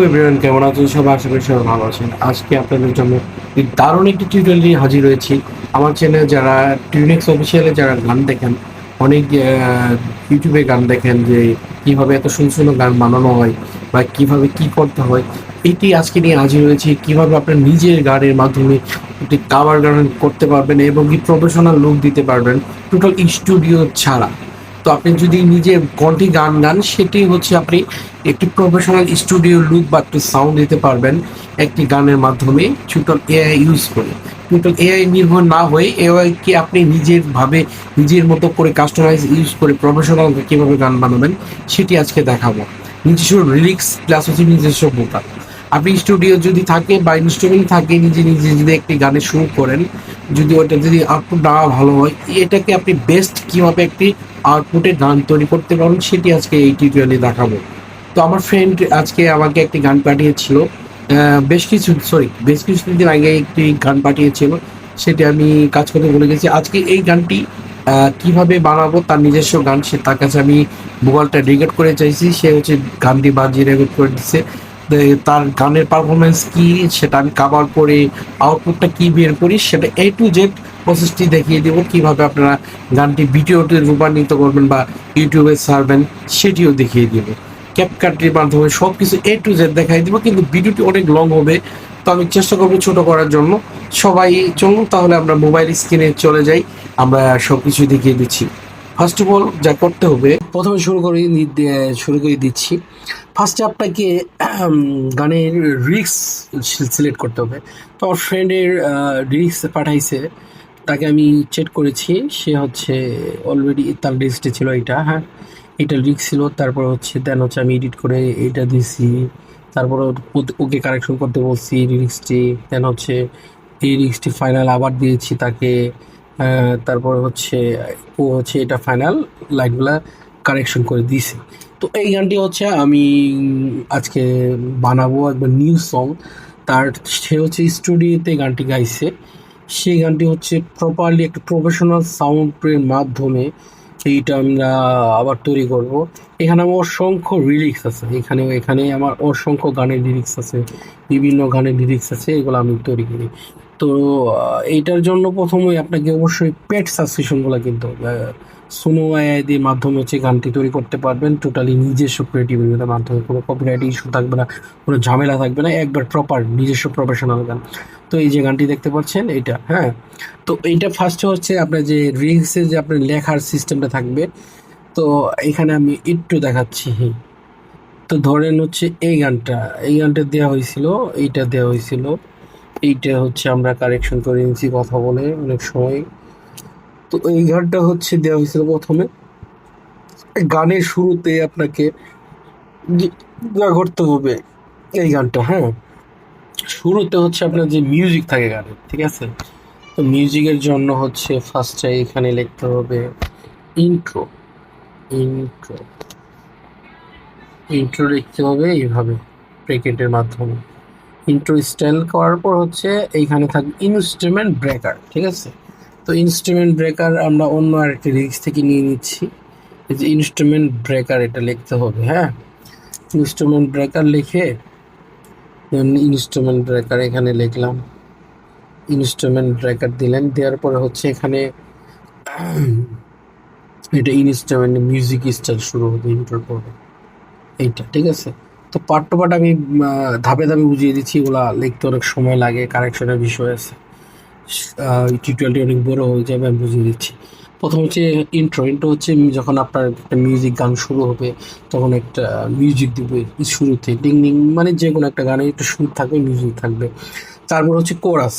Everyone, কেমন আছেন সবাই? আশা করি সবাই ভালো আছেন। আজকে আপনাদের জন্য এই দারুণ একটি টিউটোরিয়াল নিয়ে হাজির হয়েছি। আমার চ্যানেলে যারা টিউনেক্স অফিসিয়ালে যারা গান দেখেন, অনেক ইউটিউবে গান দেখেন যে কিভাবে এত সুন্দর সুন্দর গান বানানো হয় বা কিভাবে কি করতে হয়, এটি আজকে নিয়ে হাজির হয়েছি। কিভাবে আপনার নিজের গানের মাধ্যমে একটি কাভার গান করতে পারবেন এবং কি প্রফেশনাল লুক দিতে পারবেন টোটাল স্টুডিও ছাড়া। তো আপনি যদি নিজে কণ্ঠে গান গান, সেটি হচ্ছে আপনি একটি প্রফেশনাল স্টুডিও লুক বা একটি সাউন্ড দিতে পারবেন একটি গানের মাধ্যমে টোটাল এআই ইউজ করে। টোটাল এআই নির্ভর না হয়ে এআইকে আপনি নিজের ভাবে নিজের মতো করে কাস্টমাইজ ইউজ করে প্রফেশনাল কীভাবে গান বানাবেন সেটি আজকে দেখাবো। নিজস্ব লিরিক্স প্লাস হচ্ছে নিজস্ব ভোকাল। আপনি স্টুডিও যদি থাকে বা ইনস্ট্রুমেন্ট থাকে, নিজে নিজে যদি একটি গানে শুরু করেন, যদি ওটা যদি আউটপুট না ভালো হয়, এটাকে আপনি বেস্ট কীভাবে একটি আউটপুটে গান তৈরি করতে পারবেন সেটি আজকে এই টিউটোরিয়ালে দেখাবো। তো আমার ফ্রেন্ড আজকে আমাকে একটি গান পাঠিয়েছিল, বেশ কিছুদিন আগে একটি গান পাঠিয়েছিল, সেটি আমি কাজ করতে ভুলে গেছি। আজকে এই গানটি কিভাবে বানাবো তার নিজস্ব গান, সে তার কাছে আমি মোবাইলটা রেকর্ড করে চাইছি, সে হচ্ছে গানটি বাজিয়ে রেকর্ড করে দিচ্ছে। তার গানের পারফরমেন্স কি সেটা আমি কাভার করে আউটপুটটা কি বের করি সেটা A to Z প্রসেসটি দেখিয়ে দেবো। কিভাবে আপনারা গানটি ভিডিওতে রূপান্তরিত করবেন বা ইউটিউবে ছাড়বেন সেটিও দেখিয়ে দেবো। ক্যাপকাটের মাধ্যমে সব কিছু A to Z দেখাই দিব, কিন্তু ভিডিওটি অনেক লং হবে, তো আমি চেষ্টা করবো ছোট করার জন্য। সবাই চলুন তাহলে আমরা মোবাইল স্ক্রিনে চলে যাই, আমরা সব কিছু দেখিয়ে দিচ্ছি। ফার্স্ট অফ অল যা করতে হবে, প্রথমে শুরু করে দিচ্ছি। ফার্স্টে আপনাকে গানের লিরিক্স সিলেক্ট করতে হবে। তো আমার ফ্রেন্ডের লিরিক্স পাঠাইছে, তাকে আমি চেক করেছি, সে হচ্ছে অলরেডি তার লিস্টে ছিল এটা। হ্যাঁ, এটা লিরিক্স ছিল। তারপর হচ্ছে দেন হচ্ছে আমি এডিট করে এটা দিয়েছি। তারপর ওকে কারেকশন করতে বলছি লিরিক্সটি। দেন হচ্ছে এই লিরিক্সটি ফাইনাল আবার দিয়েছি তাকে। তারপর হচ্ছে ও হচ্ছে এটা ফাইনাল লাইনগুলা কারেকশন করে দিয়েছে। তো এই গানটি হচ্ছে আমি আজকে বানাবো একবার নিউ সং। সে হচ্ছে স্টুডিওতে গানটি গাইছে। সেই গানটি হচ্ছে প্রপারলি একটা প্রফেশনাল সাউন্ডের মাধ্যমে এইটা আমরা আবার তৈরি করব। এখানে আমার অসংখ্য লিরিক্স আছে, এখানে আমার অসংখ্য গানের লিরিক্স আছে, বিভিন্ন গানের লিরিক্স আছে, এগুলো আমি তৈরি করি। তো এইটার জন্য প্রথমেই আপনাকে অবশ্যই পেড সাবস্ক্রিপশনগুলো কিনতে হবে। সুনো এআই দিয়ে মাধ্যমে হচ্ছে গানটি তৈরি করতে পারবেন টোটালি নিজস্ব ক্রিয়েটিভিটির মাধ্যমে। কোনো কপিরাইট ইস্যু থাকবে না, কোনো ঝামেলা থাকবে না, একবার প্রপার নিজস্ব প্রফেশনাল গান। তো এই যে গানটি দেখতে পাচ্ছেন এইটা, হ্যাঁ। তো এইটা ফার্স্টে হচ্ছে আপনার যে লিরিক্সে যে আপনার লেখার সিস্টেমটা থাকবে, তো এখানে আমি একটু দেখাচ্ছি। তো ধরেন হচ্ছে এই গানটা দেওয়া হয়েছিল, এইটা দেওয়া হয়েছিল, এইটা হচ্ছে আমরা কারেকশন করে নিয়েছি কথা বলে অনেক সময়। তো এই গানটা হচ্ছে দেওয়া হয়েছিল প্রথমে। গানের শুরুতে আপনাকে যা করতে হবে, এই গানটা, হ্যাঁ, শুরুতে হচ্ছে আপনার যে মিউজিক থাকে গানের, ঠিক আছে? তো মিউজিকের জন্য হচ্ছে ফার্স্টে এখানে লিখতে হবে ইন্ট্রো। ইন্ট্রো ইন্ট্রো লিখতে হবে এইভাবে ব্রেকেটের মাধ্যমে। ইন্ট্রো স্টাইল করার পর হচ্ছে এইখানে থাকবে ইনস্ট্রুমেন্ট ব্রেকার, ঠিক আছে? তো ইনস্ট্রুমেন্ট ব্রেকার আমরা অন্য আরেকটি লিরিক্স থেকে নিয়ে নিচ্ছি। এই যে ইনস্ট্রুমেন্ট ব্রেকার এটা লিখতে হবে, হ্যাঁ। ইনস্ট্রুমেন্ট ব্রেকার লিখে ইনস্ট্রুমেন্ট ব্রেকার এখানে লিখলাম, ইনস্ট্রুমেন্ট ব্রেকার দিলেন, দেওয়ার পরে হচ্ছে এখানে এটা ইনস্ট্রুমেন্ট মিউজিক স্টাইল শুরু হবে ইন্ট্রোর পরে, এইটা, ঠিক আছে? তো পার্ট টু পার্ট আমি ধাপে ধাপে বুঝিয়ে দিচ্ছি, এগুলা লিখতে অনেক সময় লাগে, কারেকশনের বিষয় আছে, টিউটোরিয়ালটি অনেক বড় হয়ে যাবে, আমি বুঝিয়ে দিচ্ছি। প্রথম হচ্ছে ইন্ট্রো হচ্ছে যখন আপনার একটা মিউজিক গান শুরু হবে তখন একটা মিউজিক দিবে শুরুতে, ডিং ডিং, মানে যে কোনো একটা গানে একটা সুর থাকবে, মিউজিক থাকবে। তারপর হচ্ছে কোরাস,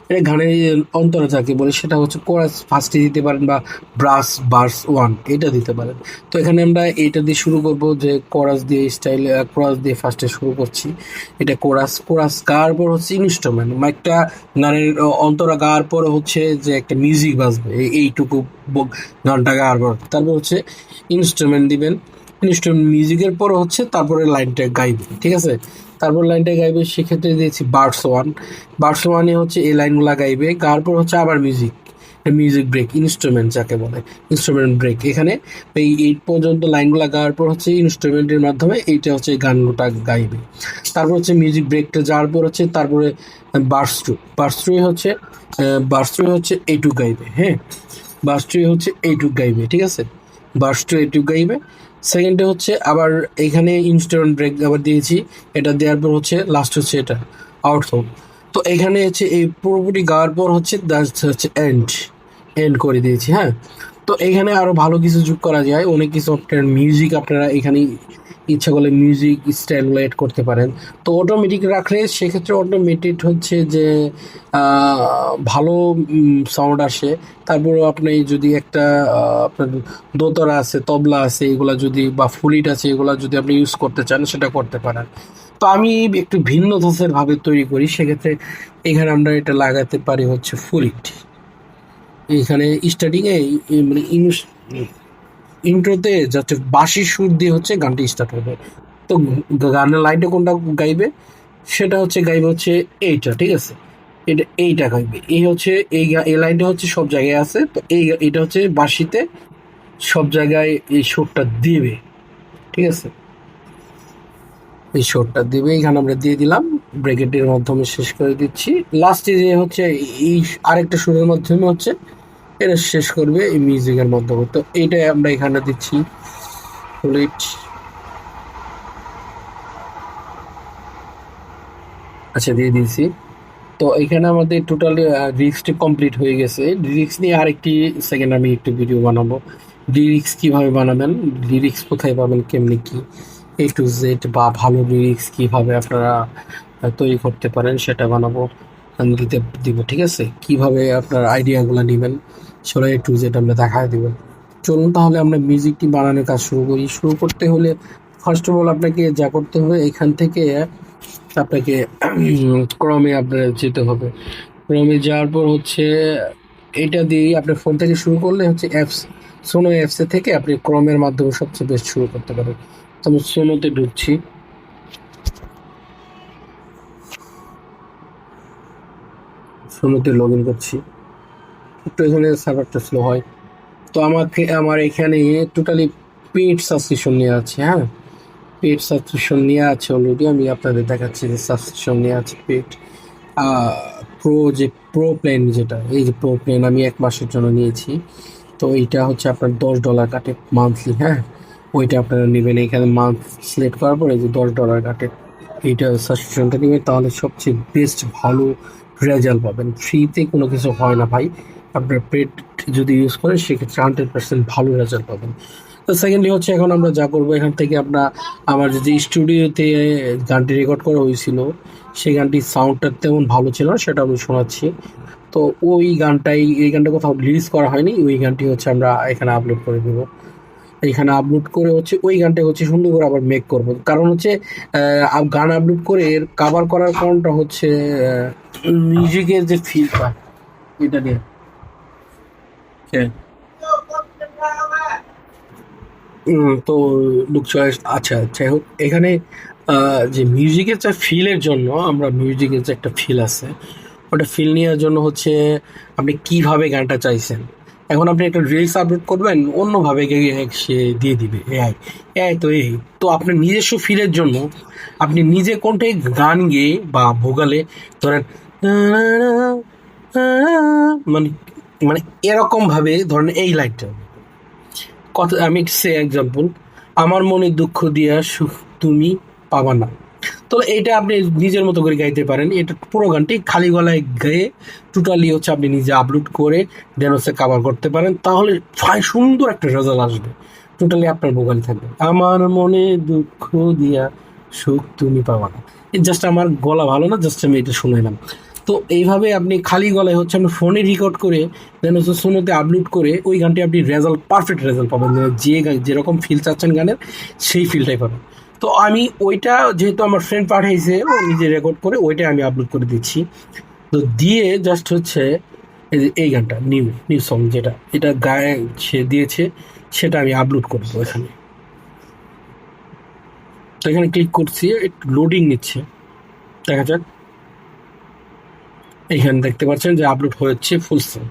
এটা গানের অন্তরা যাকে বলে সেটা হচ্ছে কোরাস ফার্স্টে দিতে পারেন বা ভার্স 1 এটা দিতে পারেন। তো এখানে আমরা এইটা দিয়ে শুরু করব, যে কোরাস দিয়ে ফার্স্টে শুরু করছি। এটা কোরাস গাওয়ার পর হচ্ছে ইনস্ট্রুমেন্ট, একটা গানের অন্তরা গাওয়ার পরে হচ্ছে যে একটা মিউজিক বাজবে, এইটুকু গানটা গাওয়ার পর তারপর হচ্ছে ইনস্ট্রুমেন্ট দিবেন। ইনস্ট্রুমেন্ট মিউজিকের পর হচ্ছে তারপরে লাইনটা গাইবে, ঠিক আছে? তারপর লাইনটা গাইবে, সেক্ষেত্রে দিয়েছি ভার্স 1। ভার্স 1-এ হচ্ছে এই লাইনগুলো গাইবে, গাওয়ার পর হচ্ছে আবার মিউজিক, মিউজিক ব্রেক, ইনস্ট্রুমেন্ট যাকে বলে, ইনস্ট্রুমেন্ট ব্রেক। এখানে এই পর্যন্ত লাইনগুলো গাওয়ার পর হচ্ছে ইনস্ট্রুমেন্টের মাধ্যমে এইটা হচ্ছে গানটা গাইবে। তারপর হচ্ছে মিউজিক ব্রেকটা যাওয়ার পর হচ্ছে তারপরে বার্স থ্রু এইটুক গাইবে। হ্যাঁ, বার্স থ্রু হচ্ছে এইটুক গাইবে, ঠিক আছে, বার্স টু এইটুক গাইবে। সেকেন্ডে হচ্ছে আবার এইখানে ইনস্ট্রুমেন্ট ব্রেক আবার দিয়েছি, এটা দেওয়ার পর হচ্ছে লাস্ট হচ্ছে এটা আউট। তো এখানে হচ্ছে এই পুরোপুরি গাওয়ার পর হচ্ছে হচ্ছে এন্ড করে দিয়েছি। হ্যাঁ, তো এখানে আরো ভালো কিছু যোগ করা যায়, অনেক কিছু আপনার মিউজিক আপনারা এখানে ইচ্ছা করলে মিউজিক স্টাইলগুলো এড করতে পারেন। তো অটোমেটিক রাখলে সেক্ষেত্রে অটোমেটিক হচ্ছে যে ভালো সাউন্ড আসে। তারপরে আপনি যদি একটা আপনার দোতারা আছে, তবলা আছে, এগুলা যদি বা ফুলিট আছে, এগুলা যদি আপনি ইউজ করতে চান সেটা করতে পারেন। তো আমি একটু ভিন্ন ধাঁচের ভাবে তৈরি করি, সেক্ষেত্রে এখানে আমরা এটা লাগাতে পারি হচ্ছে ফুলিট। এখানে স্টার্টিংয়ে মানে ইন্ট্রোতে যাতে বাঁশির সুর দিয়ে হচ্ছে গানটি স্টার্ট হবে। তো গানের লাইনটা কোনটা গাইবে, সেটা হচ্ছে গাইবে হচ্ছে এইটা, ঠিক আছে, এইটা গাইবে। এই হচ্ছে এই লাইনটা হচ্ছে সব জায়গায় আছে, তো এটা হচ্ছে বাঁশিতে সব জায়গায় এই সুরটা দিবে, ঠিক আছে, এই সুরটা দিবে। এখানে আমরা দিয়ে দিলাম, ব্রেকেটের মাধ্যমে শেষ করে দিচ্ছি। লাস্টে যে হচ্ছে এই আরেকটা সুরের মাধ্যমে হচ্ছে এটা শেষ করবে এই মিউজিকের মাধ্যমে। তো এইটাই আমরা এখানে দিচ্ছি ফুলিট। আচ্ছা, দিয়ে দিয়েছি। তো এখানে আমাদের টোটালি লিরিক্সটি কমপ্লিট হয়ে গেছে। লিরিক্স নিয়ে আরেকটি সেকেন্ড আমি একটু ভিডিও বানাবো, লিরিক্স কিভাবে বানাবেন, লিরিক্স কোথায় পাবেন, কেমনি কি A to Z, বা ভালো লিরিক্স কিভাবে আপনারা তৈরি করতে পারেন সেটা বানাবো, আমি দিব, ঠিক আছে, কিভাবে আপনার আইডিয়াগুলো নেবেন সেটা A to Z আমরা দেখায় দিব। চলুন তাহলে আমরা মিউজিকটি বানানোর কাজ শুরু করি। শুরু করতে হলে ফার্স্ট অফ অল আপনাকে যা করতে হবে, এখান থেকে আপনাকে ক্রমে আপনার যেতে হবে। ক্রমে যাওয়ার পর হচ্ছে এটা দিয়ে আপনার ফোন থেকে শুরু করলে হচ্ছে সোনো অ্যাপসে থেকে আপনি ক্রমের মাধ্যমে সবচেয়ে বেস্ট শুরু করতে পারেন। তো আমি সোনোতে ঢুকছি, সোনোতে লগ ইন করছি। একটু এখানে সার্ভারটা স্লো হয়। তো আমার এখানে টোটালি পেইড সাবস্ক্রিপশন নিয়ে আছে। হ্যাঁ, পেড সাবস্ক্রিপশন নিয়ে আছে অলরেডি, আমি আপনাদের দেখাচ্ছি যে সাবস্ক্রিপশন নিয়ে আছে পেড। প্রো প্ল্যান, যেটা এই যে প্রো প্ল্যান আমি 1 মাসের জন্য নিয়েছি। তো এইটা হচ্ছে আপনার $10 কাটে মান্থলি। হ্যাঁ, ওইটা আপনারা নেবেন। এখানে মান্থ সিলেক্ট করার পরে যে $10 কাটে, এইটা সাবস্ক্রিপশনটা নেবেন, তাহলে সবচেয়ে বেস্ট ভালো রেজাল্ট পাবেন। ফ্রিতে কোনো কিছু হয় না ভাই, আপনার পেড যদি ইউজ করেন সেক্ষেত্রে 100% ভালো রেজাল্ট পাবেন। তো সেকেন্ডলি হচ্ছে এখন আমরা যা করবো, এখান থেকে আমার যে স্টুডিওতে গানটি রেকর্ড করা হয়েছিল সেই গানটির সাউন্ডটা তেমন ভালো ছিল না, সেটা আমি শোনাচ্ছি। তো এই গানটা কোথাও রিলিজ করা হয়নি, ওই গানটি হচ্ছে আমরা এখানে আপলোড করে দেবো। এখানে আপলোড করে হচ্ছে ওই গানটা হচ্ছে সুন্দর করে আবার মেক করবো, কারণ হচ্ছে গান আপলোড করে এর কাভার করার কারণটা হচ্ছে মিউজিকের যে ফিলটা, এটা নিয়ে। হ্যাঁ। তো লুক চয়েস, আচ্ছা যাই হোক, এখানে যে মিউজিকের যে ফিলের জন্য, আমরা মিউজিকের যে একটা ফিল আছে, ওটা ফিল নেওয়ার জন্য হচ্ছে আপনি কিভাবে গানটা চাইছেন। এখন আপনি একটা রিলস আপলোড করবেন, অন্যভাবে সে দিয়ে দিবে এআই। এআই তো তো আপনার নিজস্ব ফিলের জন্য আপনি নিজে কোনটাই গান গেয়ে বা ভোগালে ধরেন মানে মানে এরকম ভাবে ধরেন এই লাইনটা কথা, আমি সে এক্সাম্পল, আমার মনে দুঃখ দিয়া সুখ তুমি পাবা না। তো এইটা আপনি নিজের মতো করে গাইতে পারেন। এটা পুরো গানটি খালি গলায় গেয়ে টোটালি হচ্ছে আপনি নিজে আপলোড করে দেন হচ্ছে কাভার করতে পারেন, তাহলে সুন্দর একটা রেজাল্ট আসবে। টোটালি আপনার ভোকাল থাকবে আমার মনে দুঃখ দিয়া সুখ তুমি পাবা না। জাস্ট আমার গলা ভালো না, জাস্ট আমি এটা শুনাইলাম। তো এইভাবে আপনি খালি গলায় হচ্ছে আপনি ফোনে রেকর্ড করে দেন হচ্ছে সোনোতে আপলোড করে ওই গানটি আপনি পারফেক্ট রেজাল্ট পাবেন, যেরকম ফিল চাচ্ছেন গানের সেই ফিলটাই পাবেন। তো আমি ওইটা যেহেতু আমার ফ্রেন্ড পাঠাইছে, ও নিজে রেকর্ড করে ওইটাই আমি আপলোড করে দিচ্ছি। তো দিয়ে জাস্ট হচ্ছে এই গানটা নিউ সং, যেটা এটা গায়ে সে দিয়েছে সেটা আমি আপলোড করবো এখানে। তো এখানে ক্লিক করছি, একটু লোডিং নিচ্ছে, দেখা যাক। এখানে দেখতে পাচ্ছেন যে আপলোড হয়েছে ফুল সং।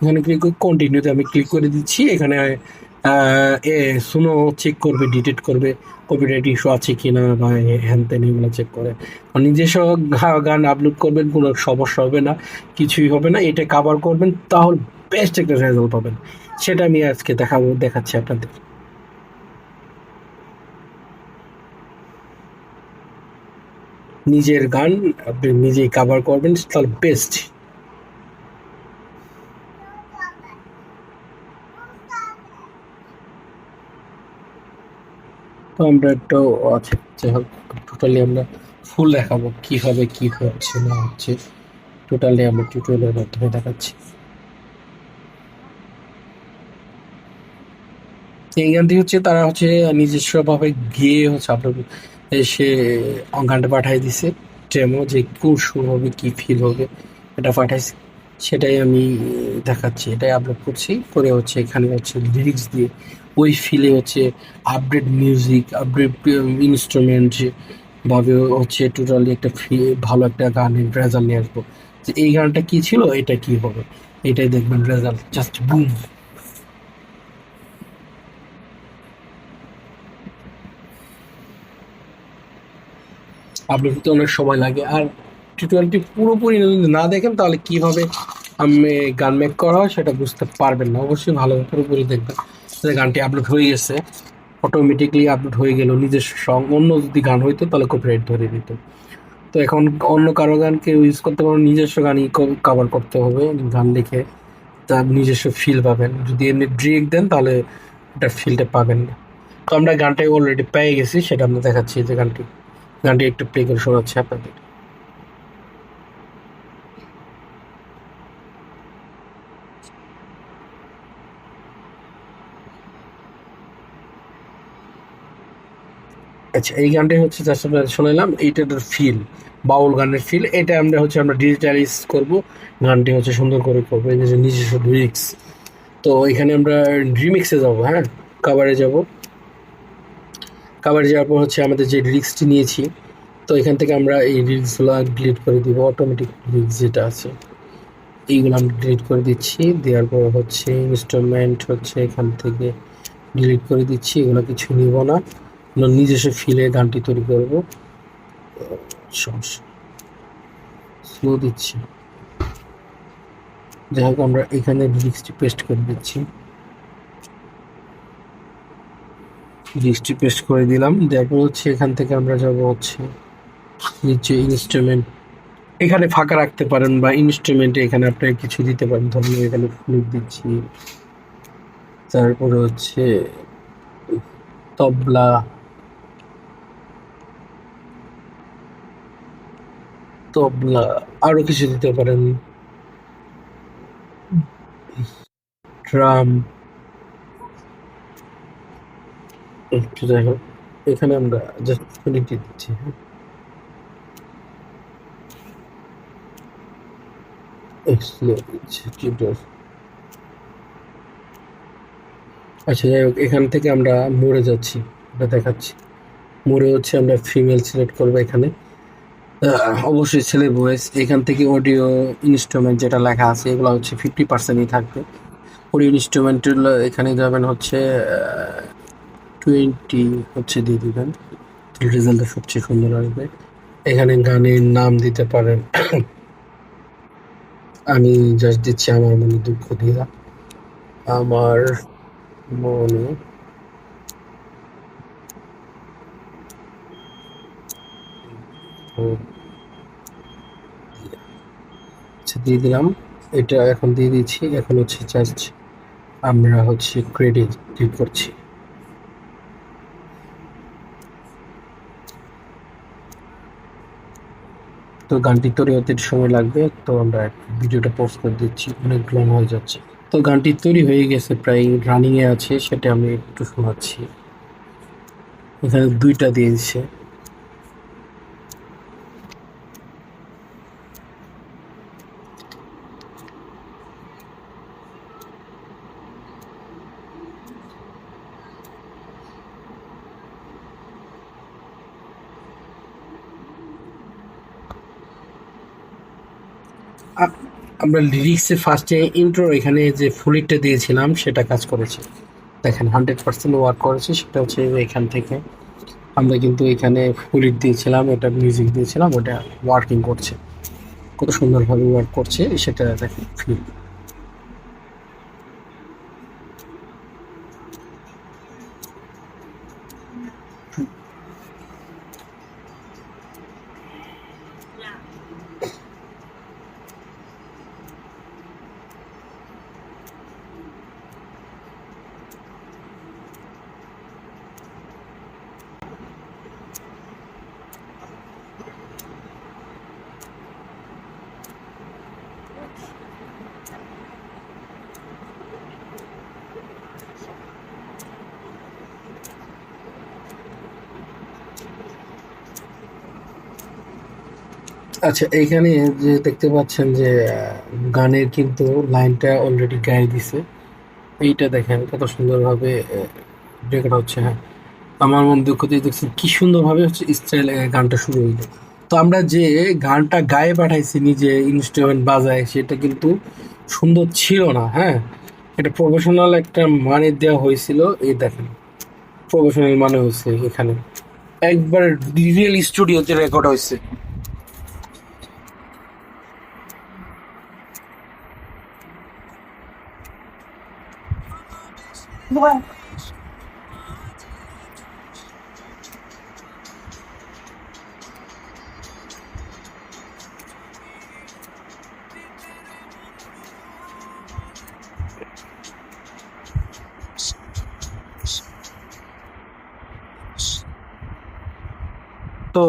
এখানে ক্লিক করে কন্টিনিউতে আমি ক্লিক করে দিচ্ছি। এখানে শুনো চেক করবে, ডিটেক্ট করবে কপিরাইট ইস্যু আছে কিনা বা হ্যান ত্যান এগুলো চেক করে। নিজস্ব গান আপলোড করবেন, কোনো সমস্যা হবে না, কিছুই হবে না। এটা কাভার করবেন, তাহলে বেস্ট একটা রেজাল্ট পাবেন। সেটা আমি আজকে দেখাচ্ছি আপনাদের। নিজের গান আপনি নিজেই কাভার করবেন, তাহলে বেস্ট। তো আমরা একটু আছে, যাই হোক, টোটালি আমরা ফুল দেখাবো কিভাবে কি হচ্ছে না হচ্ছে। টোটালি আমরা টিউটোরিয়ালের মাধ্যমে দেখাচ্ছি। এই গানটি হচ্ছে তারা হচ্ছে নিজস্ব ভাবে গিয়ে হচ্ছে আপনার সে গানটা পাঠিয়ে দিছে ডেমো, যে কোন সুর হবে কি ফিল হবে এটা পাঠাইছে। সেটাই আমি দেখাচ্ছি, এটাই আপলোড করছি। করে হচ্ছে এখানে হচ্ছে লিরিক্স দিয়ে ওই ফিলে হচ্ছে আপডেট মিউজিক, আপডেট ইনস্ট্রুমেন্ট ভাবে হচ্ছে টোটালি একটা ভালো একটা গানের রেজাল্ট নিয়ে আসবো। যে এই গানটা কি ছিল, এটা কি হবে, এটাই দেখবেন রেজাল্ট জাস্ট বুম। আপলোড হতে অনেক সময় লাগে। আর টিউটোরিয়ালটি পুরোপুরি যদি না দেখেন তাহলে কিভাবে আমি গান মেক করা হয় সেটা বুঝতে পারবেন না। অবশ্যই ভালো পুরোপুরি দেখবেন। যে গানটি আপলোড হয়ে গেছে, অটোমেটিকলি আপলোড হয়ে গেল নিজস্ব সং। অন্য যদি গান হইতো তাহলে কপিরাইট ধরে দিত। তো এখন অন্য কারো গানকে ইউজ করতে পারবো, নিজস্ব গানই কভার করতে হবে গান লিখে। তার নিজস্ব ফিল পাবেন। যদি এমনি ডিরেক্ট দেন তাহলে এটা ফিলটা পাবেন না। তো আমরা গানটাই অলরেডি পেয়ে গেছি, সেটা আমরা দেখাচ্ছি। যে গানটি গানটি একটু প্লে করে শোনাচ্ছি আপনাদের। আচ্ছা, এই গানটাই হচ্ছে জাস্ট আমরা শোনালাম। এইটার ফিল, বাউল গানের ফিল, এটা আমরা হচ্ছে আমরা ডিজিটালাইজ করব। গানটি হচ্ছে সুন্দর করে করবো, এই যে নিজস্ব লিরিক্স। তো এখানে আমরা রিমিক্সে যাব, হ্যাঁ, কাভারে যাব। কাভারে যাওয়ার পর হচ্ছে আমাদের যে লিরিক্সটি নিয়েছি, তো এখান থেকে আমরা এই লিরিক্সগুলো ডিলিট করে দিব। অটোমেটিক লিরিক্স যেটা আছে এইগুলো আমরা ডিলিট করে দিচ্ছি। দেওয়ার পর হচ্ছে ইনস্ট্রুমেন্ট হচ্ছে এখান থেকে ডিলিট করে দিচ্ছি। এগুলো কিছু নিব না, আমরা নিজস্ব ফিলে গানটি তৈরি করবো। সমস্যা, স্লো দিচ্ছি। যাই হোক, আমরা এখানে লিরিক্সটি পেস্ট করে দিচ্ছি। লিরিক্সটি পেস্ট করে দিলাম। তারপর হচ্ছে এখান থেকে আমরা যাব হচ্ছে নিচে ইনস্ট্রুমেন্ট, এখানে ফাঁকা রাখতে পারেন বা ইনস্ট্রুমেন্টে এখানে আপনি কিছু দিতে পারেন। ধরুন এখানে ফ্লুট দিচ্ছি, তারপরে হচ্ছে তবলা, তবলা আরো কিছু দিতে পারেন, ড্রাম। একটু যাই হোক, এখানে আমরা জাস্ট ফিনিটি দিচ্ছি, হ্যাঁ, এক্সপ্লোর দিচ্ছি টিউটোর। আচ্ছা, যাই হোক, এখান থেকে আমরা মোড়ে যাচ্ছি, এটা দেখাচ্ছি। মোড়ে হচ্ছে আমরা ফিমেল সিলেক্ট করবো এখানে। অবশ্যই ছেলে ভয়েস। এখান থেকে অডিও ইনস্ট্রুমেন্ট যেটা লেখা আছে এগুলো হচ্ছে 50%ই থাকবে। অডিও ইনস্ট্রুমেন্ট এখানে যাবেন হচ্ছে 20 হচ্ছে দিয়ে দিবেন, রেজাল্টটা সবচেয়ে সুন্দর আসবে। এখানে গানের নাম দিতে পারেন। আমি জাস্ট দিচ্ছি আমার মনে দুঃখ দিয়া, আমার মনে আচ্ছা দিয়ে দিলাম। এটা এখন দিয়ে দিচ্ছি। এখন হচ্ছে জাস্ট আমরা হচ্ছে ক্রেডিট ক্লিক করছি। তো গানটি তৈরি হতে একটু সময় লাগবে, তো আমরা ভিডিওটা পোস্ট করে দিচ্ছি, অনেক লং হয়ে যাচ্ছে। তো গানটি তৈরি হয়ে গেছে, প্রায় রানিং এ আছে, সেটা আমি একটু শোনাচ্ছি। এখানে দুইটা দিয়ে দিচ্ছে। আমরা লিরিক্সে ফার্স্টে ইন্ট্রো এখানে যে ফুলিটটা দিয়েছিলাম সেটা কাজ করেছে। দেখেন 100% ওয়ার্ক করেছে, সেটা হচ্ছে এখান থেকে আমরা কিন্তু এখানে ফুলিট দিয়েছিলাম, এটা মিউজিক দিয়েছিলাম, ওটা ওয়ার্কিং করছে, কত সুন্দরভাবে ওয়ার্ক করছে সেটা দেখেন ফিল। আচ্ছা, এইখানে যে দেখতে পাচ্ছেন যে গানের কিন্তু লাইনটা অলরেডি গায়ে দিছে, এইটা দেখেন কত সুন্দরভাবে রেকর্ড হচ্ছে। হ্যাঁ, আমার মন দুঃখ দিয়ে দেখছি কি সুন্দরভাবে হচ্ছে স্টাইল গানটা শুরু হইলো। তো আমরা যে গানটা গায়ে পাঠাইছি নিজে ইনস্ট্রুমেন্ট বাজায়, সেটা কিন্তু সুন্দর ছিল না। হ্যাঁ, এটা প্রফেশনাল একটা মানে দেওয়া হয়েছিল, এই দেখেন প্রফেশনাল মানে হয়েছে এখানে, একবার রিয়েল স্টুডিওতে রেকর্ড হয়েছে। তো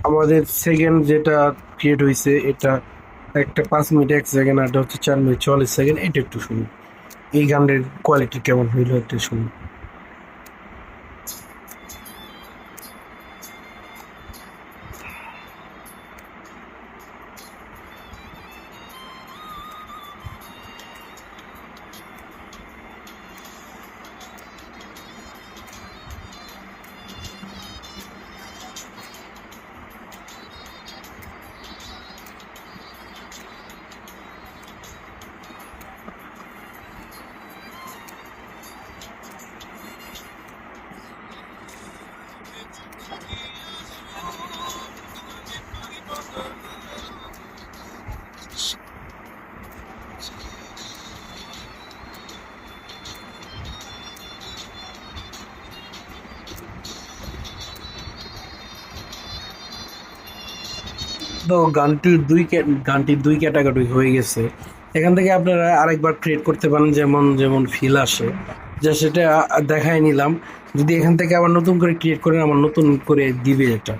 আমাদের সেকেন্ড যেটা ক্রিয়েট হয়েছে, এটা একটা 5 মিনিট 1 সেকেন্ড, আর এটা হচ্ছে 4 মিনিট 44 সেকেন্ড। এটা একটু শুনুন, এই গানের কোয়ালিটি কেমন হইলো একটু শুনুন। তো গানটি দুই ক্যাটাগরি হয়ে গেছে। এখান থেকে আপনারা আরেকবার ক্রিয়েট করতে পারেন, যেমন যেমন ফিল আসে, যা সেটা দেখাই নিলাম। যদি এখান থেকে আবার নতুন করে ক্রিয়েট করেন, আমার নতুন করে দিবে এটা।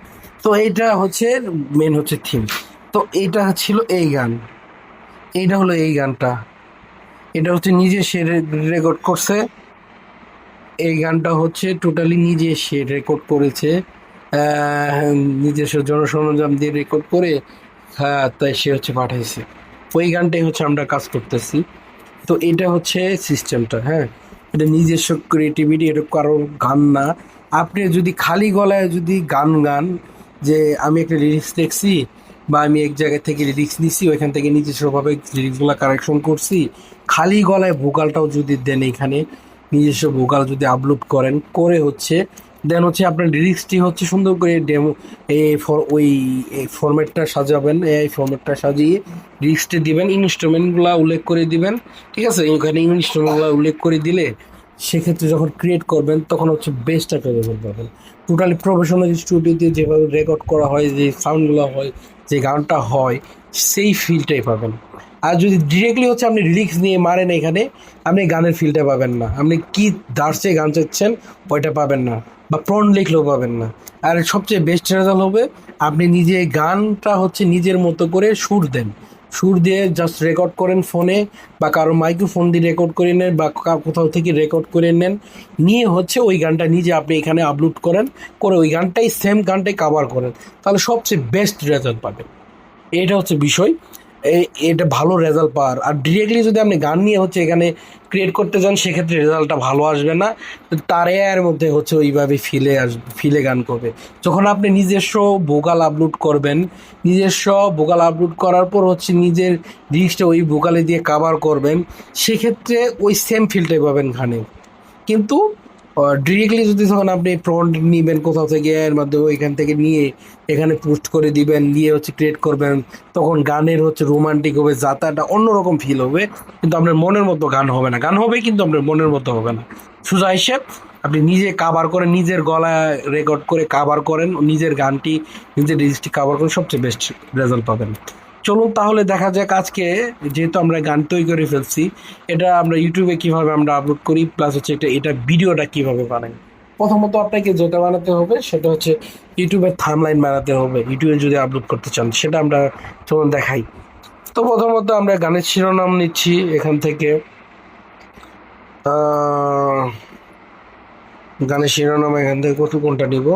তো এইটা হচ্ছে মেন হচ্ছে থিম। তো এইটা ছিল এই গান, এইটা হলো এই গানটা, এটা হচ্ছে নিজে সে রেকর্ড করছে। এই গানটা হচ্ছে টোটালি নিজে সে রেকর্ড করেছে, আহ, নিজস্ব জনসরঞ্জাম দিয়ে রেকর্ড করে। হ্যাঁ, তাই সে হচ্ছে পাঠাইছে। ওই গানটাই হচ্ছে আমরা কাজ করতেছি। তো এটা হচ্ছে সিস্টেমটা। হ্যাঁ, এটা নিজস্ব ক্রিয়েটিভিটি, এটা কারোর গান না। আপনি যদি খালি গলায় যদি গান গান, যে আমি একটা লিরিক্স দেখছি বা আমি এক জায়গা থেকে লিরিক্স নিছি, ওইখান থেকে নিজস্বভাবে লিরিক্সগুলো কারেকশন করছি, খালি গলায় ভোকালটাও যদি দেন, এখানে নিজস্ব ভোকাল যদি আপলোড করেন, করে হচ্ছে দেন হচ্ছে আপনার লিরিক্সটি হচ্ছে সুন্দর করে ডেমো ওই ফরম্যাটটা সাজাবেন, এই ফরম্যাটটা সাজিয়ে লিরিক্সটি দিবেন, ইনস্ট্রুমেন্টগুলো উল্লেখ করে দিবেন। ঠিক আছে, ওখানে ইনস্ট্রুমেন্টগুলো উল্লেখ করে দিলে সেক্ষেত্রে যখন ক্রিয়েট করবেন তখন হচ্ছে বেস্ট একটা রেজাল্ট পাবেন। টোটালি প্রফেশনাল স্টুডিওতে যেভাবে রেকর্ড করা হয়, যে সাউন্ডগুলো হয়, যে গানটা হয়, সেই ফিলটাই পাবেন। আর যদি ডিরেক্টলি হচ্ছে আপনি লিরিক্স নিয়ে মারেন এখানে, আপনি গানের ফিলটা পাবেন না, আপনি কি দার্সে গান চাচ্ছেন ওইটা পাবেন না, বা প্রন লিখলেও পাবেন না। আর সবচেয়ে বেস্ট রেজাল্ট হবে আপনি নিজে গানটা হচ্ছে নিজের মতো করে সুর দেন, সুর দিয়ে জাস্ট রেকর্ড করেন ফোনে, বা কারো মাইক্রোফোন দিয়ে রেকর্ড করে নেন, বা কোথাও থেকে রেকর্ড করে নেন, নিয়ে হচ্ছে ওই গানটা নিজে আপনি এখানে আপলোড করেন, করে ওই গানটাই সেম গানটাই কাভার করেন, তাহলে সবচেয়ে বেস্ট রেজাল্ট পাবেন। এটা হচ্ছে বিষয়। এটা ভালো রেজাল্ট পাওয়ার। আর ডিরেক্টলি যদি আপনি গান নিয়ে হচ্ছে এখানে ক্রিয়েট করতে যান সেক্ষেত্রে রেজাল্টটা ভালো আসবে না। তার এর মধ্যে হচ্ছে ওইভাবে ফিলে গান করবে। যখন আপনি নিজস্ব ভোকাল আপলোড করবেন, নিজস্ব ভোকাল আপলোড করার পর হচ্ছে নিজের জিনিসটা ওই ভোকালে দিয়ে কাভার করবেন, সেক্ষেত্রে ওই সেম ফিলটাই পাবেন গানে। কিন্তু ডিরেক্টলি যদি যখন আপনি ফ্রন্ট নিবেন কোথাও থেকে এর মাধ্যমে ওইখান থেকে নিয়ে এখানে পোস্ট করে দিবেন, দিয়ে হচ্ছে ক্রিয়েট করবেন, তখন গানের হচ্ছে রোমান্টিক হবে, যাতাটা অন্যরকম ফিল হবে, কিন্তু আপনার মনের মতো গান হবে না। গান হবে কিন্তু আপনার মনের মতো হবে না। সোজা হিসেব, আপনি নিজে কাভার করেন, নিজের গলায় রেকর্ড করে কাভার করেন, নিজের গানটি নিজের রেজিস্ট্রি কাভার করেন, সবচেয়ে বেস্ট রেজাল্ট পাবেন। চলুন তাহলে দেখা যাক আজকে, যেহেতু আমরা গান তৈরি করে ফেলছি, এটা আমরা ইউটিউবে কিভাবে আমরা আপলোড করি, প্লাস হচ্ছে এটা ভিডিওটা কিভাবে বানাই। প্রথমত আপনাকে যেটা বানাতে হবে সেটা হচ্ছে ইউটিউবের থাম্বনেইল বানাতে হবে ইউটিউবে যদি আপলোড করতে চান, সেটা আমরা চলুন দেখাই। তো প্রথমত আমরা গানের শিরোনাম নিচ্ছি এখান থেকে। গানের শিরোনাম এখান থেকে কোনটা নিব?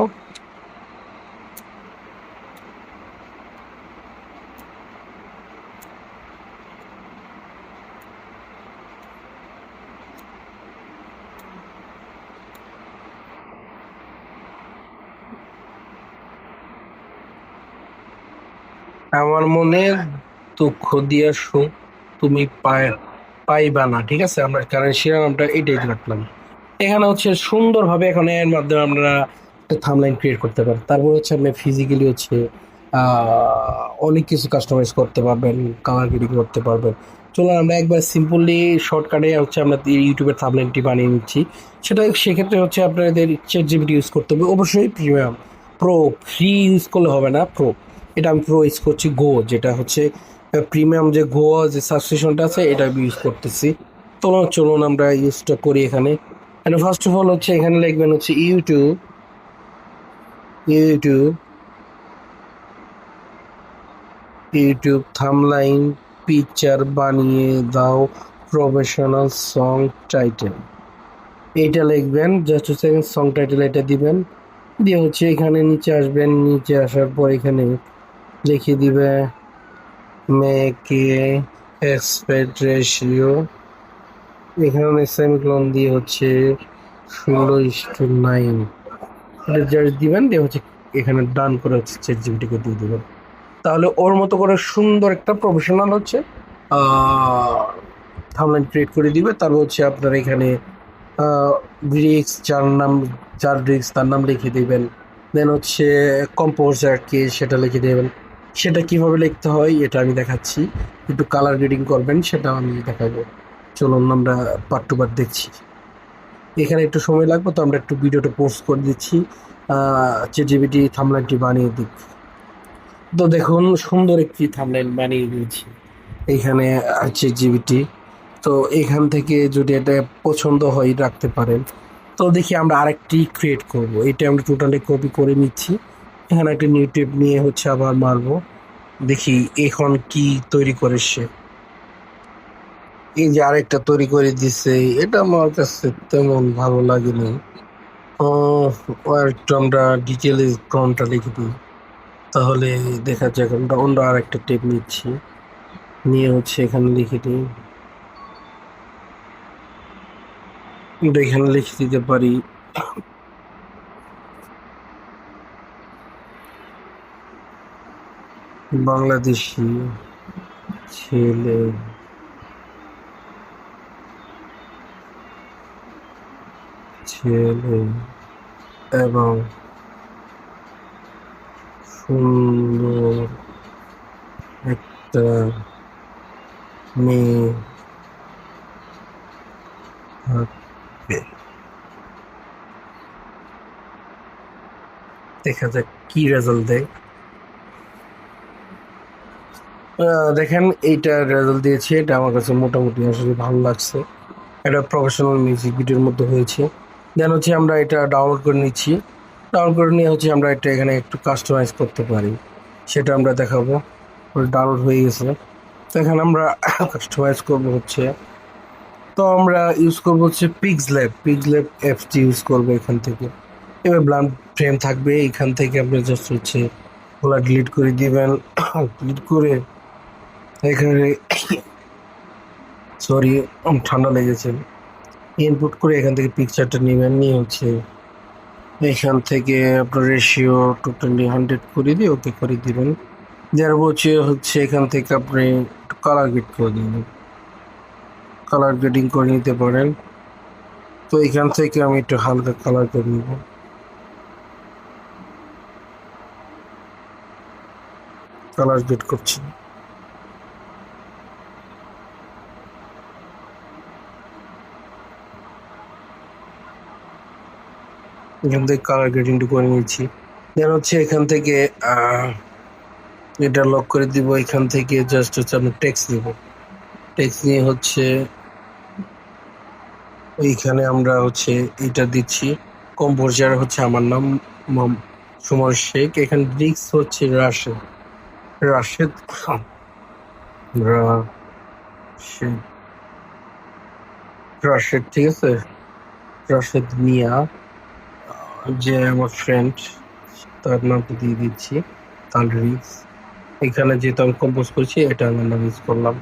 আমার মনের দুঃখ দিয়া সুখ তুমি পাইবা না, ঠিক আছে? আমরা গানের শিরোনামটা এইটাই রাখলাম। এখানে হচ্ছে সুন্দরভাবে এখন এর মাধ্যমে আমরা একটা থাম্বনেইল ক্রিয়েট করতে পারি। তারপর হচ্ছে আপনি ফিজিক্যালি হচ্ছে অনেক কিছু কাস্টমাইজ করতে পারবেন, কালার গ্রেডিং করতে পারবেন। চলুন আমরা একবার সিম্পলি শর্টকাটে হচ্ছে আমরা ইউটিউবের থাম্বনেইলটি বানিয়ে নিচ্ছি। সেক্ষেত্রে হচ্ছে আপনাদের চ্যাটজিপিটি ইউজ করতে হবে, অবশ্যই প্রিমিয়াম। প্রো ফ্রি ইউজ করলে হবে না, প্রো। এটা আমি প্রো ইউজ করছি, গো যেটা হচ্ছে প্রিমিয়াম, যে গো যে সাবস্ক্রিপশনটা আছে এটা আমি ইউজ করতেছি। তো চলুন আমরা ইউজটা করি এখানে। ফার্স্ট অফ অল হচ্ছে এখানে লিখবেন হচ্ছে YouTube, YouTube, YouTube thumbnail picture বানিয়ে দাও, প্রফেশনাল সং টাইটেল। এইটা লিখবেন, জাস্ট হচ্ছে সং টাইটেল এটা দিবেন, দিয়ে হচ্ছে এখানে নিচে আসবেন, নিচে আসার পর এখানে লিখে দিবে মেকে এক্সপেক্ট রেশিও, এখানে সেমিকোলন দিয়ে হচ্ছে 16:9 এটা জাস্ট দিবেন, দিয়ে হচ্ছে এখানে ডান করে হচ্ছে চ্যাটজিপিটিকে দিয়ে দিবেন। তাহলে ওর মতো করে সুন্দর একটা প্রফেশনাল হচ্ছে থাম্বনেইল ক্রিয়েট করে দিবে। তারপর হচ্ছে আপনার এখানে ব্রিক্স যার ব্রিক্স তার নাম লিখে দিবেন। দেন হচ্ছে কম্পোজার কে সেটা লিখে দেবেন। সেটা কিভাবে লিখতে হয় এটা আমি দেখাচ্ছি, একটু কালার গ্রেডিং করবেন সেটাও আমি দেখাবো। চলুন আমরা পার্ট টু পার্ট দেখছি। এখানে একটু সময় লাগবে, তো আমরা একটু ভিডিওটা পোস্ট করে দিচ্ছি, চ্যাটজিপিটি থাম্বনেইলটি বানিয়ে দিক। তো দেখুন সুন্দর একটি থাম্বনেইল বানিয়ে দিয়েছি এইখানে চ্যাটজিপিটি। তো এখান থেকে যদি এটা পছন্দ হয় রাখতে পারেন। তো দেখি আমরা আরেকটি ক্রিয়েট করব, এটা আমরা টোটালি কপি করে নিচ্ছি। এখানে একটা নিউ টেপ নিয়ে হচ্ছে আবার মারবো, দেখি এখন কি তৈরি করে সে। এই যে আরেকটা তৈরি করে দিছে, এটা আমার কাছে তেমন ভালো লাগেনি। আর একটু আমরা ডিটেলে প্রম্পটটা লিখে দিই, তাহলে দেখা যাক। আমরা অন্য আরেকটা টেপ নিচ্ছি, নিয়ে হচ্ছে এখানে লিখে দিই। আমরা এখানে লিখে দিতে পারি বাংলাদেশি ছেলে ছেলে এবং সুন্দর একটা মেয়ে থাকবে। দেখা যাক কি রেজাল্ট দেয়। দেখেন এইটা রেজাল্ট দিয়েছে, এটা আমার কাছে মোটামুটি আসলে ভালো লাগছে। এটা প্রফেশনাল মিউজিক ভিডিওর মধ্যে হয়েছে। দেন হচ্ছে আমরা এটা ডাউনলোড করে নিচ্ছি, ডাউনলোড করে নিয়ে হচ্ছে আমরা এটা এখানে একটু কাস্টমাইজ করতে পারি, সেটা আমরা দেখাবো। ডাউনলোড হয়ে গেছে, তো এখানে আমরা কাস্টমাইজ করবো হচ্ছে, তো আমরা ইউজ করবো হচ্ছে পিক্সল্যাব অ্যাপসটি ইউজ করবো এখান থেকে। এবার ব্লান্ড ফ্রেম থাকবে, এখান থেকে আপনি জাস্ট হচ্ছে ওগুলা ডিলিট করে দিবেন। ডিলিট করে এখানে সরি ঠান্ডা লেগেছে। ইনপুট করে এখান থেকে পিকচারটা নেবেন, নিয়ে হচ্ছে এখান থেকে আপনার রেশিও টোটালি 100 করে দিয়ে ওকে করে দিবেন। দেওয়ার হচ্ছে এখান থেকে আপনি কালার গ্রেড করে দিবেন, কালার গ্রেডিং করে নিতে পারেন। তো এখান থেকে আমি একটু হালকা কালার করে নিব, কালার গ্রেড করছি। এখান থেকে কালার গ্রেডিংটা করে নিচ্ছি। দেন হচ্ছে এখান থেকে এটা লক করে দিব। এখান থেকে জাস্ট হচ্ছে আমি টেক্সট নিব, টেক্সট নিয়ে হচ্ছে এইখানে আমরা হচ্ছে এটা দিচ্ছি। কম্পোজার হচ্ছে আমার নাম সুমন শেখ। এখানে লিরিক্স হচ্ছে রাশেদ, রাশেদ রাশেদ রাশেদ, ঠিক আছে, রাশেদ মিয়া, যে আমার ফ্রেন্ড তার নামটা দিয়ে দিচ্ছি, তার লিরিক্স। এখানে যেহেতু আমি কম্পোজ করছি এটা আমার নাম ইউজ করলাম।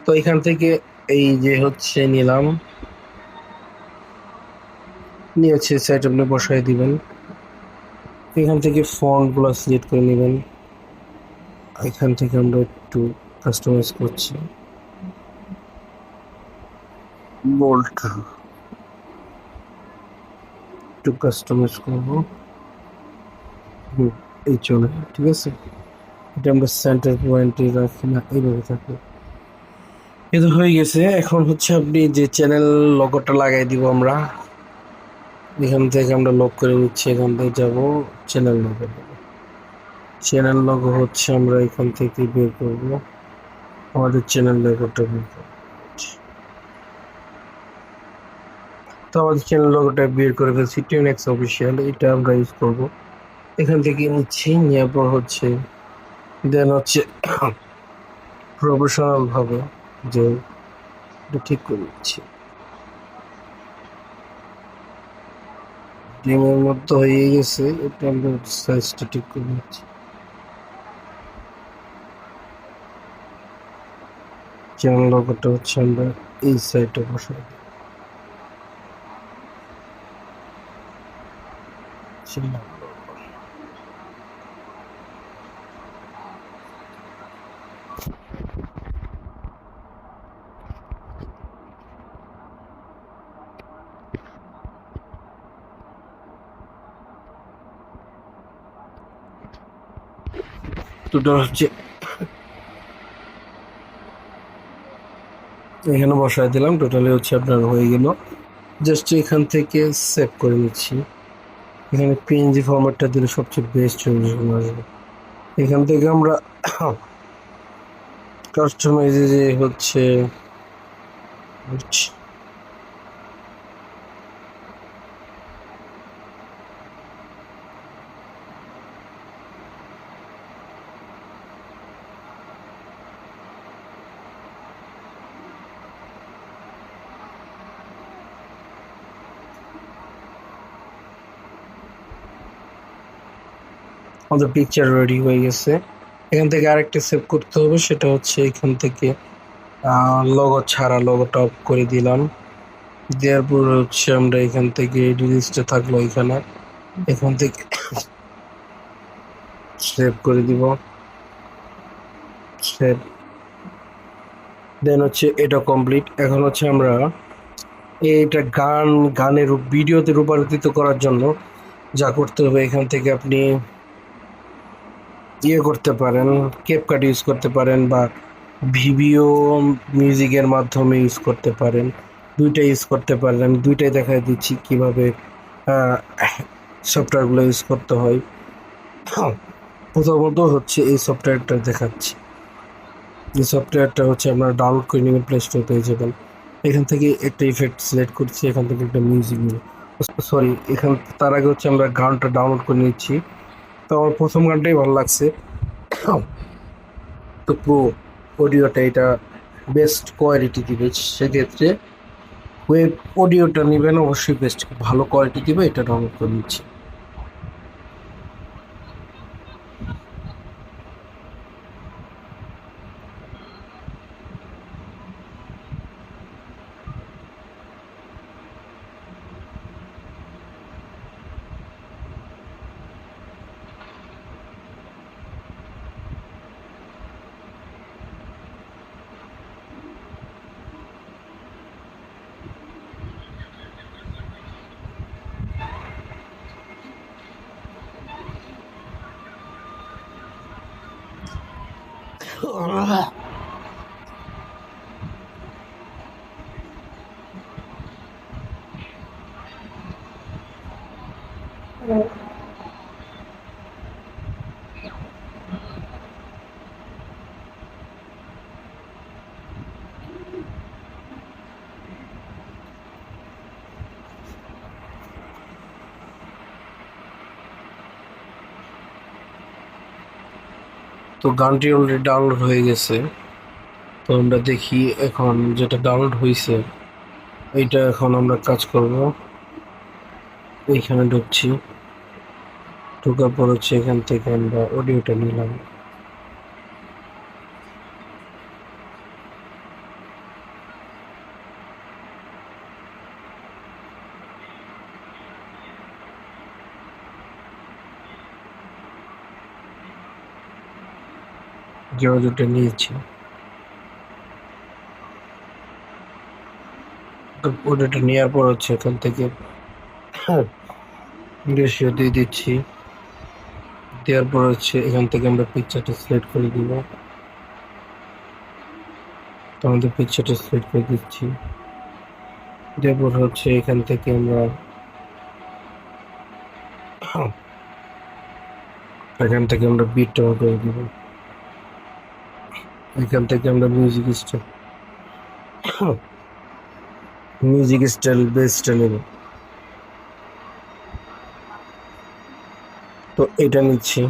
তো এখান থেকে এই যে হচ্ছে নিলাম, নিয়ে হচ্ছে সাইড আপনি বসাই দিবেন। এখান থেকে ফন্ট গুলো সিলেক্ট করে নেবেন। এখান থেকে আমরা একটু কাস্টমাইজ করছি, বোল্ড একটু কাস্টমাইজ করবো। এই চলে, ঠিক আছে। এটা আমরা সেন্টার পয়েন্টে রাখি না, এইভাবে থাকবে। এটা হয়ে গেছে। এখন হচ্ছে আপনি যে চ্যানেল লোগোটা লাগাই দিব আমরা, এখান থেকে আমরা লক করে নিচ্ছি। এখান থেকে যাব চ্যানেল লোগো, চ্যানেল লোগো হচ্ছে আমরা এখান থেকে বের করব, আমাদের চ্যানেল লোগোটা বের করব। তো আমাদের চ্যানেল লোগোটা বের করে ফেলছি, টিউনেক্স অফিসিয়াল, এটা আমরা ইউজ করব। এখান থেকে নিচ্ছি, নেওয়ার পর হচ্ছে দেন হচ্ছে প্রফেশনাল ভাবে যে এটা ঠিক করে নিচ্ছি। ডিমের মধ্যে হয়ে গেছে, এটা আমরা সাইজটা ঠিক করে নিচ্ছি। চ্যানেল লোগোটা হচ্ছে আমরা এই সাইডে বসাই দিই। দুটো হচ্ছে এখানে বসাই দিলাম, টোটালি হচ্ছে আপনার হয়ে গেল। জাস্ট এখান থেকে সেভ করে নিচ্ছি। এখানে পিএনজি ফরম্যাটটা দিলে সবচেয়ে বেস্ট আসবে। এখান থেকে আমরা কাস্টমাইজে যে হচ্ছে আমাদের পিকচার রেডি হয়ে গেছে। এখান থেকে আরেকটা সেভ করতে হবে, সেটা হচ্ছে এখান থেকে লোগো ছাড়া লোগোটা অফ করে দিলাম। দেওয়ার পর হচ্ছে আমরা এখান থেকে রিলিজটা থাকলো এখানে, এখান থেকে সেভ করে দিব, সেভ। দেন হচ্ছে এটা কমপ্লিট। এখন হচ্ছে আমরা এটা গানের ভিডিওতে রূপান্তরিত করার জন্য যা করতে হবে, এখান থেকে আপনি ইয়ে করতে পারেন, ক্যাপকাট ইউজ করতে পারেন বা ভিভিও মিউজিকের মাধ্যমে ইউজ করতে পারেন, দুইটাই ইউজ করতে পারেন। আমি দুইটাই দেখাই দিচ্ছি কিভাবে সফটওয়্যারগুলো ইউজ করতে হয়। প্রথমত হচ্ছে এই সফটওয়্যারটা দেখাচ্ছি। এই সফটওয়্যারটা হচ্ছে আপনারা ডাউনলোড করে নেবেন, প্লে স্টোর পেয়ে যাবেন। এখান থেকে একটা ইফেক্ট সিলেক্ট করছি, এখান থেকে একটা মিউজিক নেব, সরি এখান তার আগে হচ্ছে আমরা গানটা ডাউনলোড করে নিচ্ছি। তো আমার প্রথম গানটাই ভালো লাগছে, তো প্রো অডিওটা এটা বেস্ট কোয়ালিটি দিবে, সেক্ষেত্রে ওয়েব অডিওটা নেবেন, অবশ্যই বেস্ট ভালো কোয়ালিটি দিবে, এটা ডাউনলোড করে নিচ্ছি। তো গানটি অলরেডি ডাউনলোড হয়ে গেছে। তো আমরা দেখি এখন যেটা ডাউনলোড হয়েছে এইটা এখন আমরা কাজ করব। এইখানে ঢুকছি, ঢোকার পর হচ্ছে এখান থেকে আমরা অডিওটা নিলাম। যে অডিওটা নিয়েছি, তো অডিওটা নেওয়ার পর হচ্ছে এখান থেকে রেশিও দিয়ে দিচ্ছি। দেওয়ার পর হচ্ছে এখান থেকে আমরা পিকচারটা সিলেক্ট করে দিব। তো আমাদের পিকচারটা সিলেক্ট করে দিচ্ছি। দেওয়ার পর হচ্ছে এখান থেকে আমরা বিটটা অন করে দিব। এখান থেকে আমরা মিউজিক স্টাইল বেসটা নেব। তো এটা নিচ্ছি।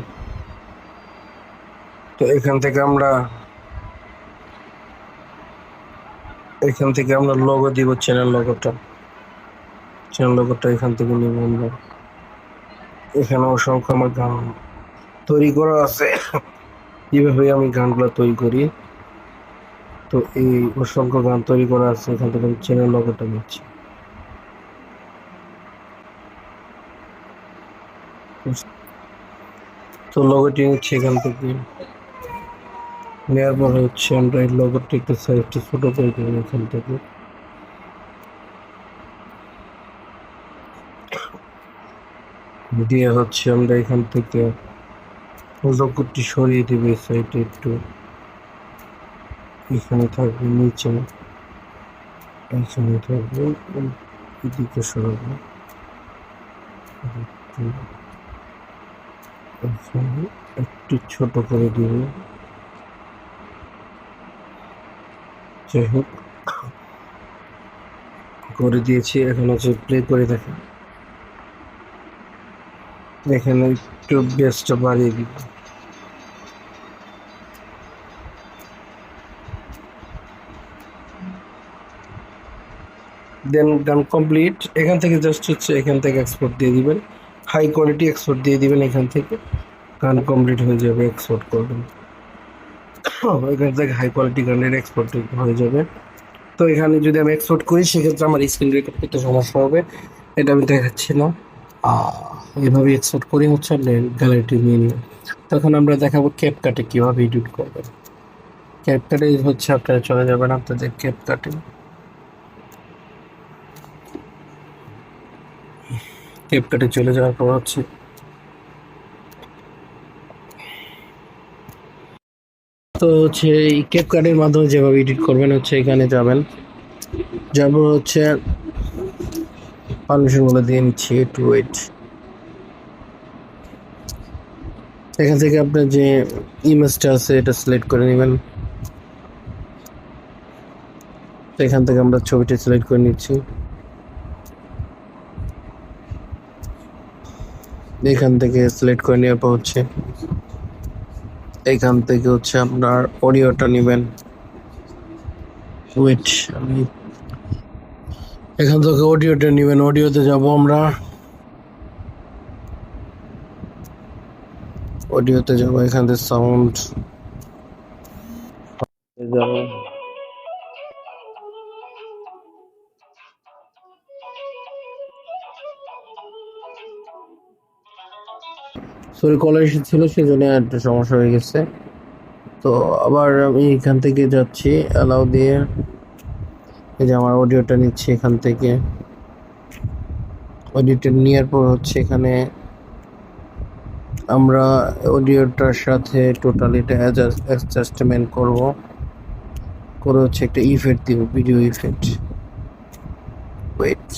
তো এখান থেকে আমরা লোগো দিব, চ্যানেল লোগোটা এখান থেকে নিব আমরা। এখানে অসংখ্য আমার গান তৈরি করা আছে, এইভাবে আমি গানগুলো তৈরি করি। তো এই অসংখ্য গান তৈরি করা আছে, এখান থেকে আমি চ্যানেল লোগোটা নিচ্ছি। তো লোগোটি নিচ্ছি এখান থেকে। নেওয়ার পর হচ্ছে আমরা এই লোগোটি একটু সাইজটা ছোট করে দেবো এখান থেকে। দিয়ে হচ্ছে আমরা এখান থেকে লোগোটি সরিয়ে দিব এই সাইডে একটু, এখানে থাকবে নিচে, এখানে থাকবে, এদিকে সরাবো, এখানে একটু ছোট করে দিব। যাই হোক, করে দিয়েছি। এখন হচ্ছে প্লে করে দেখেন। এখানে একটু বেসটা বাড়িয়ে দিব। দেন গান কমপ্লিট। এখান থেকে জাস্ট হচ্ছে এখান থেকে এক্সপোর্ট দিয়ে দিবেন, হাই কোয়ালিটি এক্সপোর্ট দিয়ে দিবেন। এখান থেকে গান কমপ্লিট হয়ে যাবে, এক্সপোর্ট করবেন। এখান থেকে হাই কোয়ালিটি গানের এক্সপোর্ট হয়ে যাবে। তো এখানে যদি আমি এক্সপোর্ট করি সেক্ষেত্রে আমার স্ক্রিন রেকর্ড করতে সমস্যা হবে, এটা আমি দেখাচ্ছি না। এভাবে এক্সপোর্ট করে হচ্ছে আপনি গ্যালারিটি নিয়ে নিন। তখন আমরা দেখাবো ক্যাপকাটে কীভাবে এডিট করবেন। ক্যাপকাটে হচ্ছে আপনারা চলে যাবেন আপনাদের ক্যাপকাটে চলে যাওয়ার পর হচ্ছে তো হচ্ছে এই ক্যাপকাটের মাধ্যমে যেভাবে এডিট করবেন হচ্ছে এখানে যাবেন, যারপর হচ্ছে পারমিশনগুলো দিয়ে নিচ্ছি, একটু ওয়েট। এখান থেকে আপনার যে ইমেজটা আছে এটা সিলেক্ট করে নেবেন। এখান থেকে আমরা ছবিটা সিলেক্ট করে নিচ্ছি। এখান থেকে সিলেক্ট করে নেওয়ার পর হচ্ছে এখান থেকে হচ্ছে আপনার অডিওটা নেবেন। ওয়েট, আমি এখান থেকে অডিওটা নেবেন। অডিওতে যাব আমরা, অডিওতে যাব, এখান থেকে সাউন্ড যাব। সরি, কলার এসেছিল সেজন্য একটা সমস্যা হয়ে গেছে। তো আবার আমি এখান থেকে যাচ্ছি অ্যালাউ দিয়ে, এই যে আমার অডিওটা নিচ্ছি। এখান থেকে অডিওটা নেওয়ার পর হচ্ছে এখানে আমরা অডিওটার সাথে টোটাল এটা অ্যাডজাস্টমেন্ট করব, করে হচ্ছে একটা ইফেক্ট দিব, ভিডিও ইফেক্ট। ওয়েট,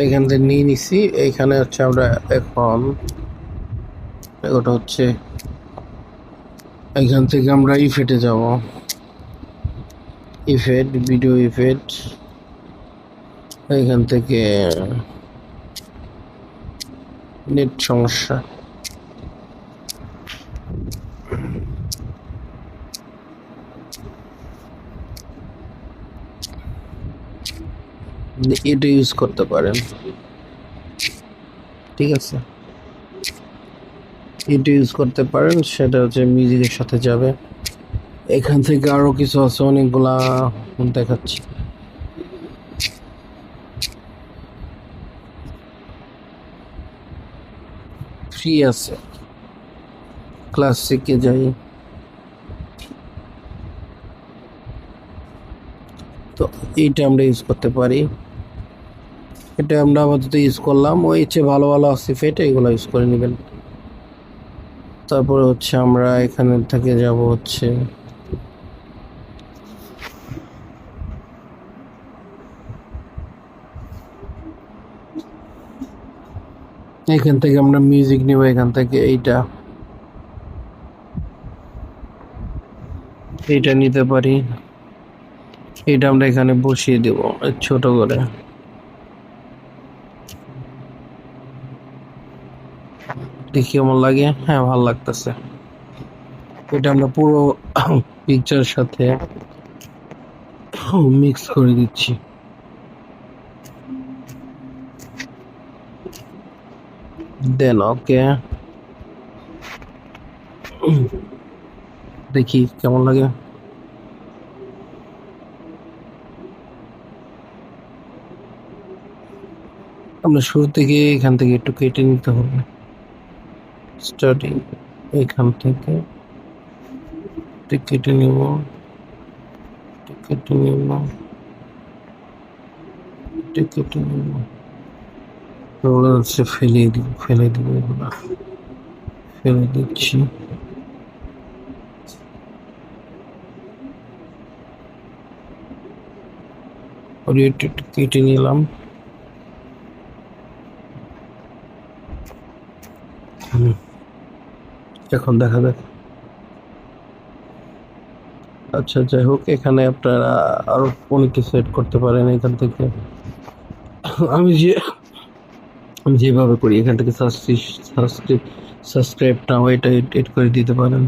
এখান থেকে নিয়ে নিছি। এইখানে হচ্ছে আমরা এখন ওটা হচ্ছে এখান থেকে আমরা ইফেক্টে যাব, ইফেক্ট, ভিডিও ইফেক্ট। এখান থেকে নেট সমস্যা, এটা ইউজ করতে পারেন, ঠিক আছে? এটা ইউজ করতে পারেন, সেটা হচ্ছে মিউজিকের সাথে যাবে। এখান থেকে আরো কিছু আছে, অনেকগুলা দেখাচ্ছি। ফ্রি আছে, ক্লাসিকে যাই। তো এইটা আমরা ইউজ করতে পারি, এটা আমরা আপাতত ইউজ করলাম। ওই চেয়ে ভালো ভালো আছে ফেট, এগুলো ইউজ করে নেবেন। তারপরে হচ্ছে আমরা এখানে থেকে যাব হচ্ছে এখান থেকে আমরা মিউজিক নিব, এখান থেকে এইটা নিতে পারি। এটা আমরা এখানে বসিয়ে দেব ছোট করে। দেখি কেমন লাগে। হ্যাঁ, ভালো লাগতেছে। এটা আমরা পুরো পিকচারের সাথে মিক্স করে দিচ্ছি। দেন ওকে, দেখি কেমন লাগে। আমরা শুরু থেকে এখান থেকে একটু কেটে নিতে হবে, স্টার্টিং এখান থেকে কেটে নেব, কেটে নেব, কেটে নেব। ওগুলো হচ্ছে ফেলে দিব, এগুলো ফেলে দিচ্ছি। একটু কেটে নিলাম। এখন দেখা যাক। আচ্ছা, যাই হোক, এখানে আপনারা আরো অনেক কিছু সেট করতে পারেন এখান থেকে। আমি যেভাবে করি, এখান থেকে সাবস্ক্রাইব নাও, এটা এড করে দিতে পারেন।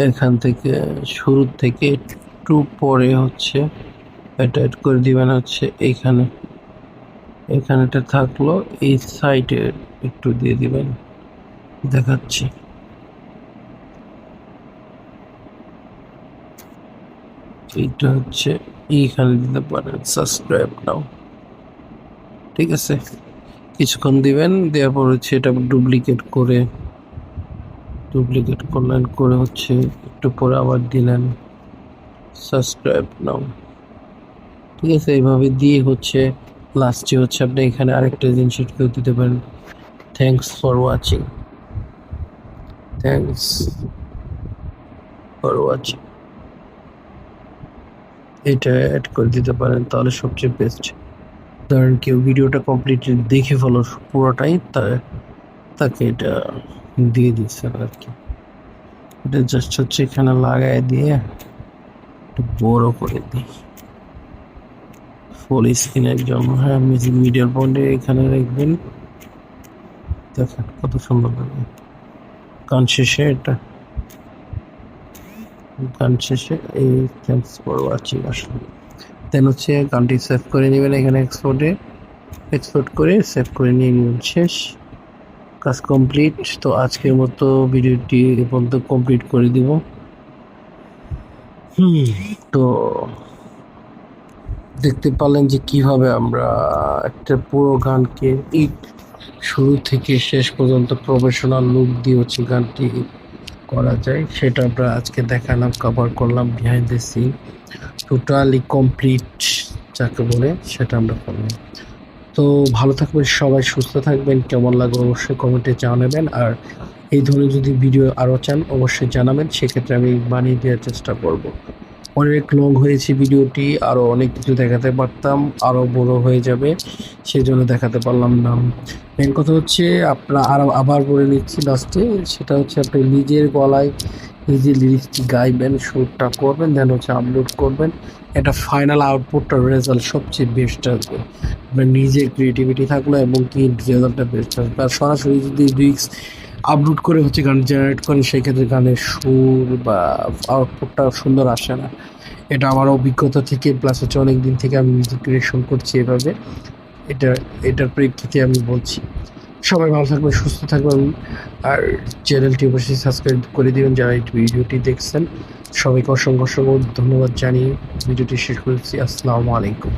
এখান থেকে শুরু থেকে একটু পরে হচ্ছে এটা এড করে দিবেন হচ্ছে এখানেটা থাকলো, এই সাইডে একটু দিয়ে দিবেন, দেখাচ্ছি। এইটা হচ্ছে এইখানে দিতে পারেন, সাবস্ক্রাইব নাও, ঠিক আছে? কিছুক্ষণ দিবেন, দেওয়ার পর হচ্ছে এটা ডুপ্লিকেট করলেন, করে হচ্ছে একটু পরে আবার দিলেন সাবস্ক্রাইব নাও, ঠিক আছে? এইভাবে দিয়ে হচ্ছে লাস্টে হচ্ছে আপনি এখানে আরেকটা জিনিস কেউ দিতে পারেন, thanks for watching, thanks for watching. এটা অ্যাড করে দিতে পারেন, তাহলে সবচেয়ে বেস্ট। ধরেন কেউ ভিডিওটা কমপ্লিট দেখে ফেলো পুরোটাই, তাকে এটা দিয়ে দিচ্ছে আর কি। এটা জাস্ট হচ্ছে এখানে লাগাই দিয়ে একটু বড় করে দিই ফুল স্ক্রিনের জন্য। হ্যাঁ, মিডিয়াল পয়েন্টে এখানে রাখবেন, দেখেন কত সুন্দর লাগে। গান শেষে এই থ্যাংকস ফর ওয়াচিং আসলে। দেন হচ্ছে গানটি সেভ করে নেবেন, এখানে এক্সপোর্ট করে সেভ করে নিয়ে নেবেন। শেষ, কাজ কমপ্লিট। তো আজকের মতো ভিডিওটি এ পর্যন্ত কমপ্লিট করে দিব। তো দেখতে পারলেন যে কিভাবে আমরা একটা পুরো গানকে শুরু থেকে শেষ পর্যন্ত প্রফেশনাল লুক দিয়ে হচ্ছে গানটি করা যায়, সেটা আমরা আজকে দেখালাম, কভার করলাম behind the scene, totally complete যাকে বলে সেটা আমরা করলাম। তো ভালো থাকবেন সবাই, সুস্থ থাকবেন। কেমন লাগবে অবশ্যই কমেন্টে জানাবেন, আর এই ধরনের যদি ভিডিও আরও চান অবশ্যই জানাবেন, সেক্ষেত্রে আমি বানিয়ে দেওয়ার চেষ্টা করব। অনেক লং হয়েছে ভিডিওটি, আরও অনেক কিছু দেখাতে পারতাম, আরও বড় হয়ে যাবে, সেই জন্য দেখাতে পারলাম না। মেন কথা হচ্ছে আপনারা আরও আবার বলে নিচ্ছি লাস্টে, সেটা হচ্ছে আপনি নিজের গলায় নিজে লিরিক্সটি গাইবেন, সুরটা করবেন, দেন হচ্ছে আপলোড করবেন, এটা ফাইনাল আউটপুটটা রেজাল্ট সবচেয়ে বেস্ট আসবে। আপনার নিজের ক্রিয়েটিভিটি থাকলো এবং কি রেজাল্টটা বেস্ট আসবে। আর সরাসরি যদি লিরিক্স আপলোড করে হচ্ছে গান জেনারেট করেন, সেক্ষেত্রে গানের সুর বা আউটপুটটা সুন্দর আসে না। এটা আমার অভিজ্ঞতা থেকে, প্লাস হচ্ছে অনেক দিন থেকে আমি মিউজিক ক্রিয়েশন করছি এভাবে, এটার প্রেক্ষিতে আমি বলছি। সবাই ভালো থাকবেন, সুস্থ থাকবেন, আর চ্যানেলটি অবশ্যই সাবস্ক্রাইব করে দিবেন যারা এই ভিডিওটি দেখছেন। সবাইকে অসংখ্য অসংখ্য ধন্যবাদ জানিয়ে ভিডিওটি শেষ করেছি। আসসালামু আলাইকুম।